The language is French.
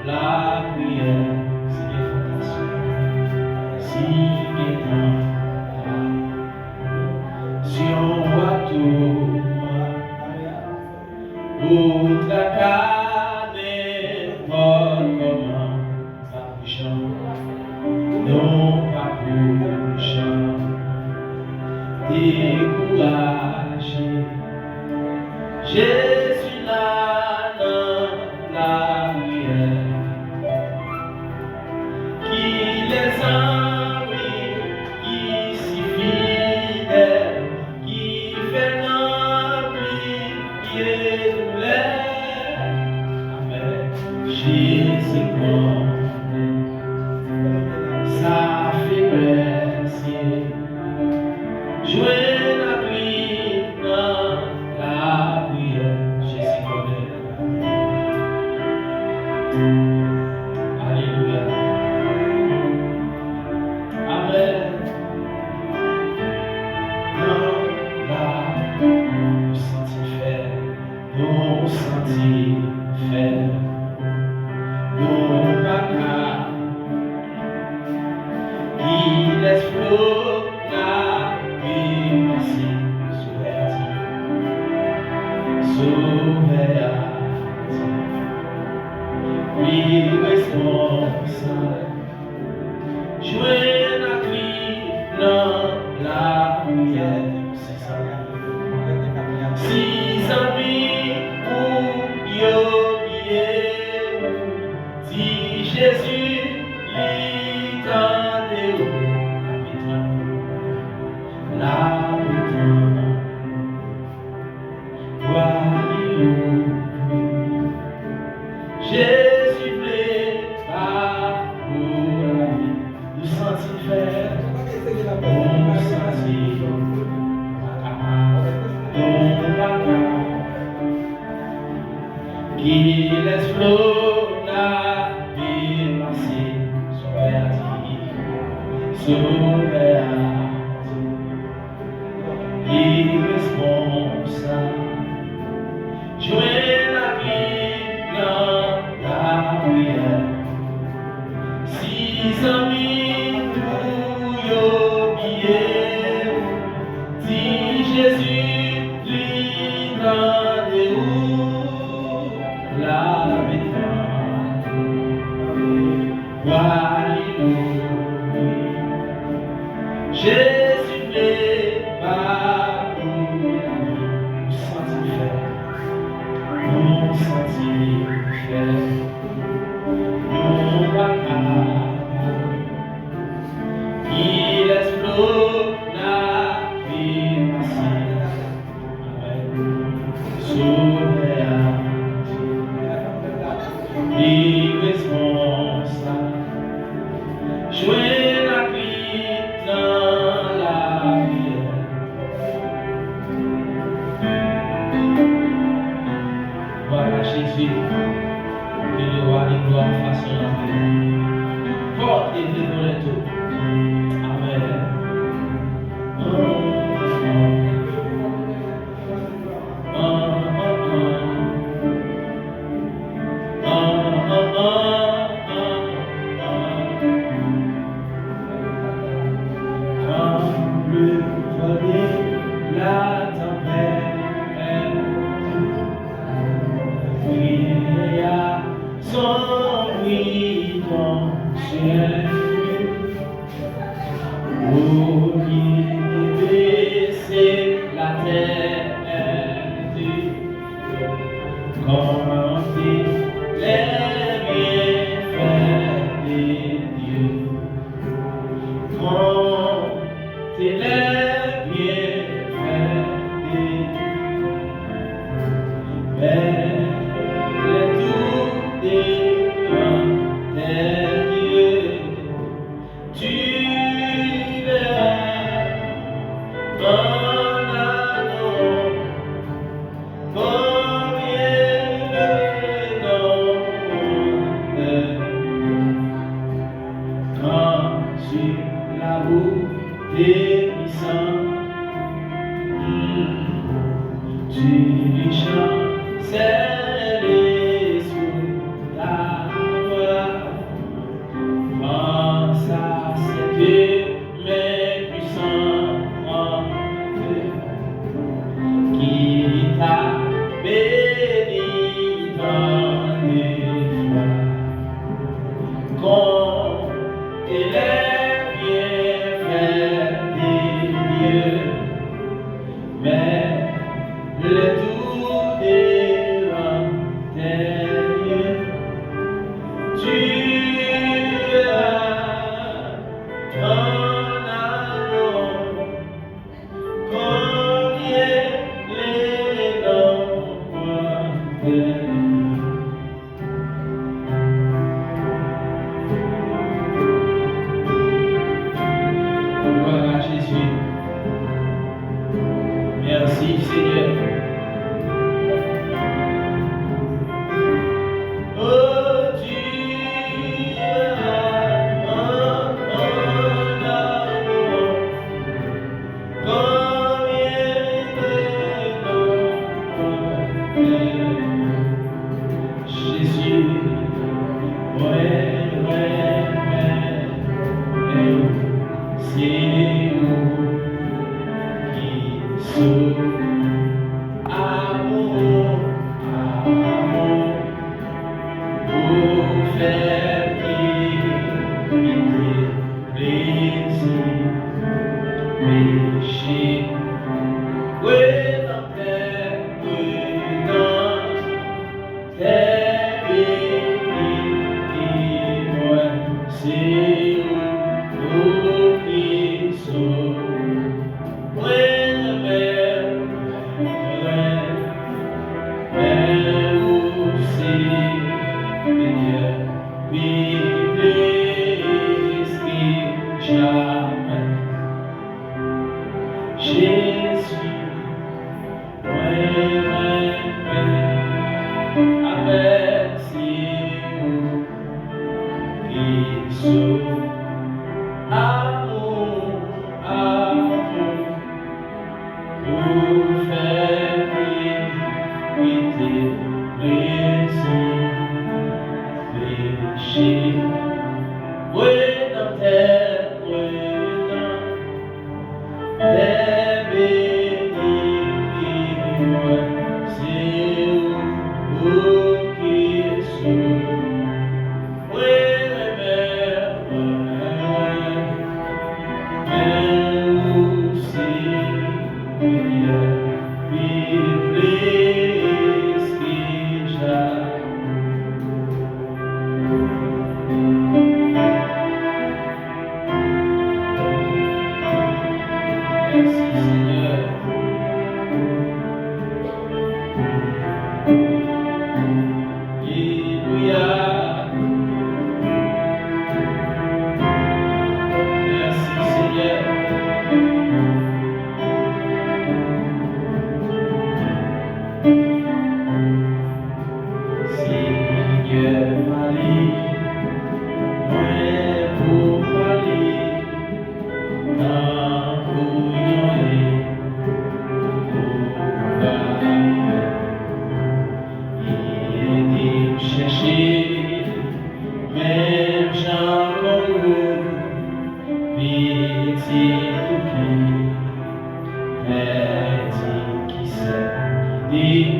la prière, si si on voit tout, toute la carne, comment pas non pas découragé. Je suis là dans la prière, qui les envie, qui si fidèle, qui fait remplir nous les. Amen. Jésus connaît sa faiblesse. Jouer la prière dans la prière. Jésus connaît. Alléluia. Amen. Dans la nous sentis faire, nous sentis faire, nous pas qui laisse flot la vie passer, sauver. Oui, responsable, jouer la vie dans la prière, c'est ça. Si amis ou oublié, si Jésus lui tendait la vie, Jésus prépare pour la vie. Nous sentis faire, nous sentis qui laisse flot la vie passer, sauver, irresponsable, jouer la vie dans la prière. Si amis tout oublié, si Jésus lui donne où la vie, alléluia. Jésus prépare pour la vie. Nous sentis faire, nous sentis faire, nous pas qui laisse flot la vie passer, sauver, irresponsable, jouer la vie dans la prière. Voilà Jésus, que le roi des gloires fasse la vie. Porte et dévoile tout. Amen. La tempête, son bruit dans le ciel. Baisser la terre, commenter les bienfaits de Dieu, compter les bienfaits de Dieu, les tours des Dieu, tu verras mon amour, combien de noms. Jésus, ouais, c'est où qui sauve. Amour, amour, pour faire quitter plaisir, péché. Oui, dans tes bénis, moi, c'est où qui sauve. Jésus, avec si qui sauve. Amour, amour, pour faire quitter plaisir, péché. Oui, dans tes bénis, moi, c'est où qui sauve. Oui, mais aussi, il y a l'église qui j'aime. Merci Seigneur. Alléluia. Merci Seigneur. Seigneur Marie, moi pour Marie, dans bouillon il dit chercher, même Jean comme pitié tout qui, mais qui sait, dit